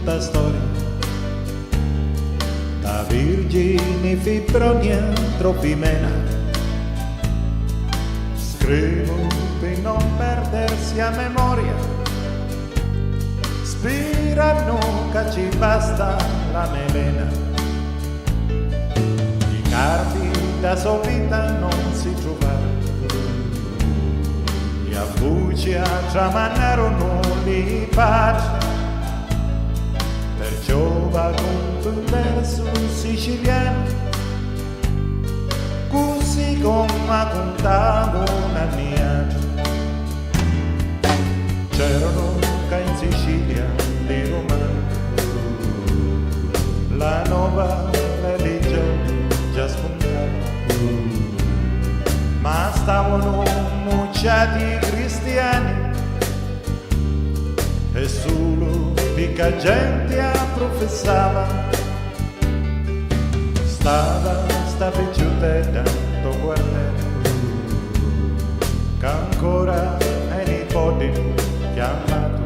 da storia, da Virgini Fibronia Tropimena. Scrivo per non perdersi a memoria, spirano che ci basta la melena. I carpi da sua vita non si trovano, e a Buccia tramannarono li pace. Perciò va con un verso siciliano, così come contavo una mia. C'erano che in Sicilia di romani la nuova religione già spuntava, ma stavano mucciati cristiani e solo picca gente professava. Sta piaciuta tanto guardare, che ancora ai nipoti chiamato.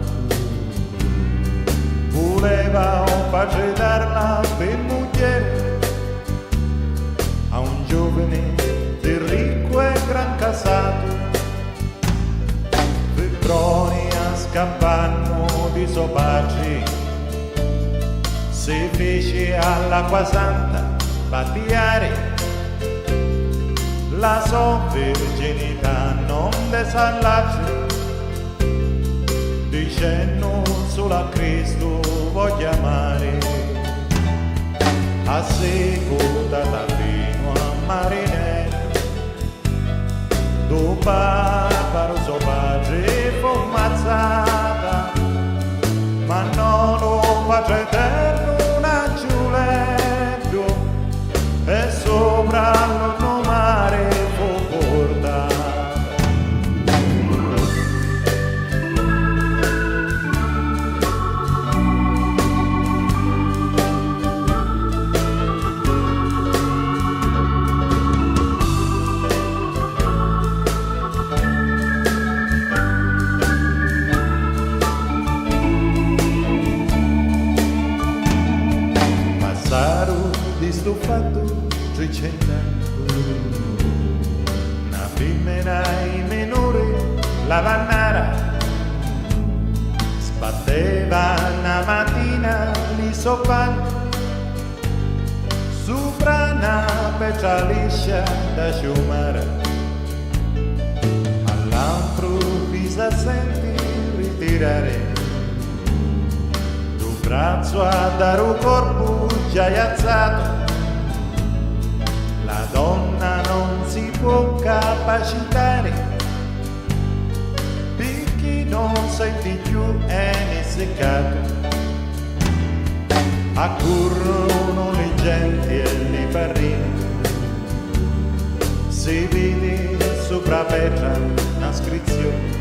Voleva un padre darla per moglie a un giovane di ricco e gran casato. Fibronia scappano di suo padre, si fece all'acqua santa battiare. La sua virginità non desallage, dicendo solo a Cristo voglio amare. A secondata fino a Marinello, dopo barbaro suo padre fu ammazzata, ma non lo padre eterno una giuletto, e sopra l'orno mare fu portata. Di sto fatto 300 anni, una femmina in minore, la vannara, sbatteva una mattina lì sopra, sopra una pietra liscia da sciumare. All'improvviso senti ritirare tu braccio a dare un corpo già alzato. La donna non si può capacitare, perché non senti più è seccato. Accorrono le genti e le barrine, si vede sopra pietra una scrizione.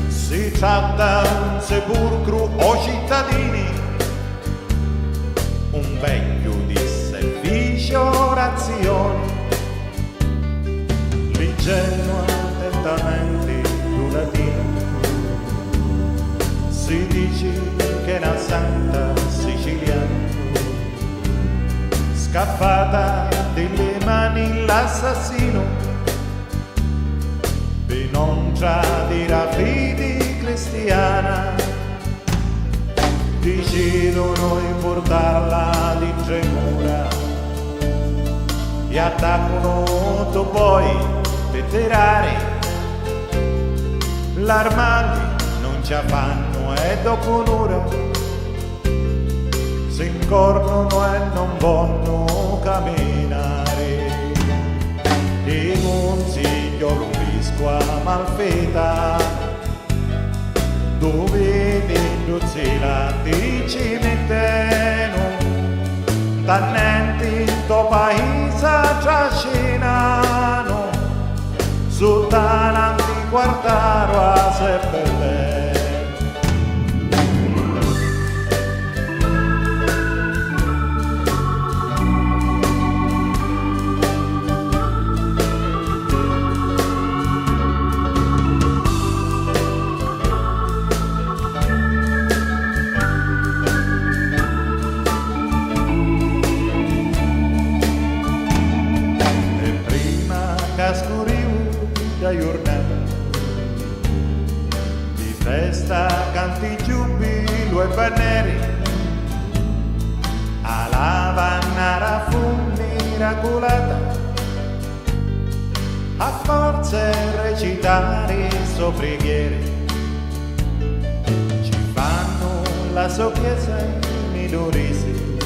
Si tratta un sepolcro o cittadini, un vecchio di servizio orazione, leggendo attentamente il latino. Si dice che è una santa siciliana, scappata dalle mani l'assassino, per non tradire la fede cristiana. Decidono di portarla di Gemura e attaccano poi per tirare. L'armali non ci fanno e dopo un'ora si incornono e non vogliono camminare. E consiglio l'ubisco a malfeta, dove dentro la ci mettono, dannenti in tuo paese trascinano, sultananti guardaro a seppellire. di giubilo e panneri, alla vannara fu miracolata, a forza recitare so preghiere, ci fanno la sua chiesa i dorisi,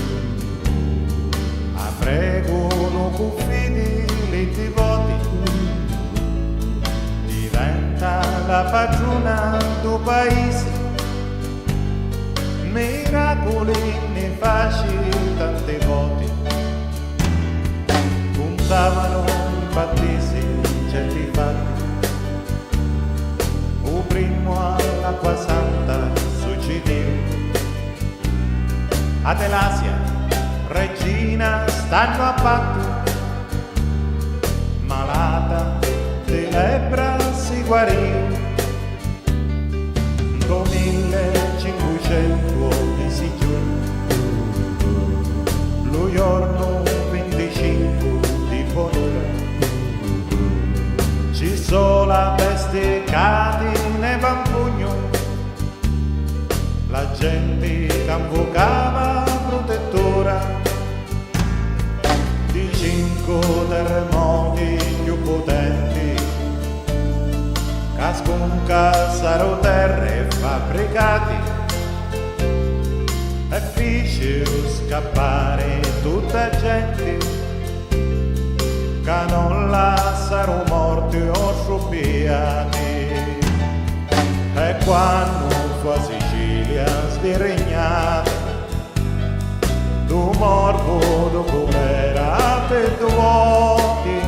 a pregano con fedeli devoti, diventa la padrona del paese, miracoli ne facci tante volte, puntavano i battesimi certi fatti, o primo all'acqua santa succedeva, a Telasia regina stanno a patto, malata di lebbra si guarì, con 1500 mesi giorni, lo giorno 25 di bonura, ci sono la peste catene pampugno, la gente che invocava protettora, di 5 terremoti più potenti, cascarono terre fabbricati, e fecero scappare tutta gente che non lasciano morti o sciupiati. E quando fu a Sicilia sdirignata, tu morbo dopo era per tuoi,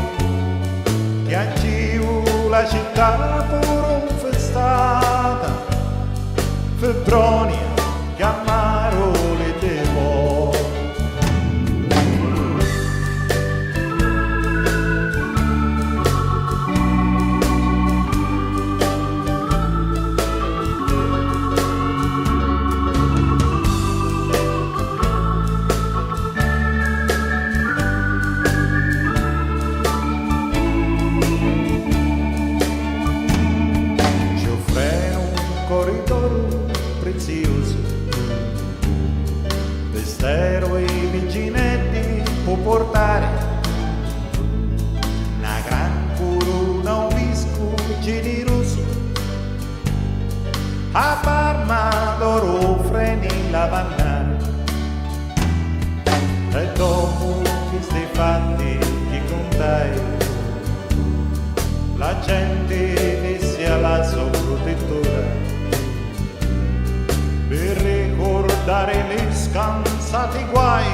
che agiu la città pure infestata, Febbronia chiamaro le devoti. Corridoio prezioso, destero e viginetti può portare una gran corona, un visco generoso, a Parma d'oro freni la vannare, e dopo questi fatti che contai, la gente disse alla sua protettora, per ricordare gli scansati guai,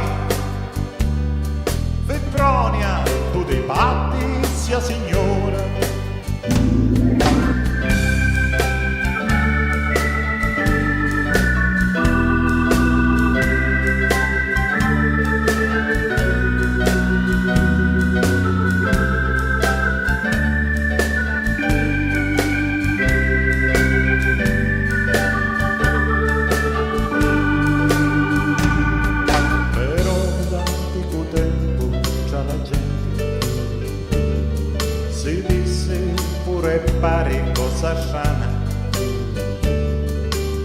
Febbronia, tu ti batti sia signora. Si disse pure pare cosa strana,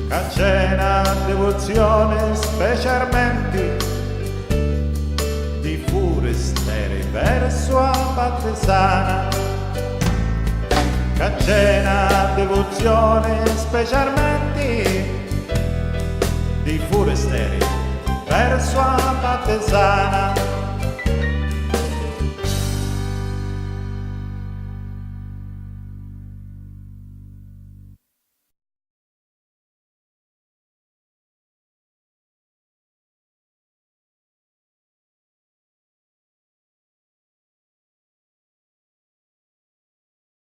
che c'è una devozione specialmente di forestieri verso la Battesana, che c'è una devozione specialmente di forestieri verso la Battesana.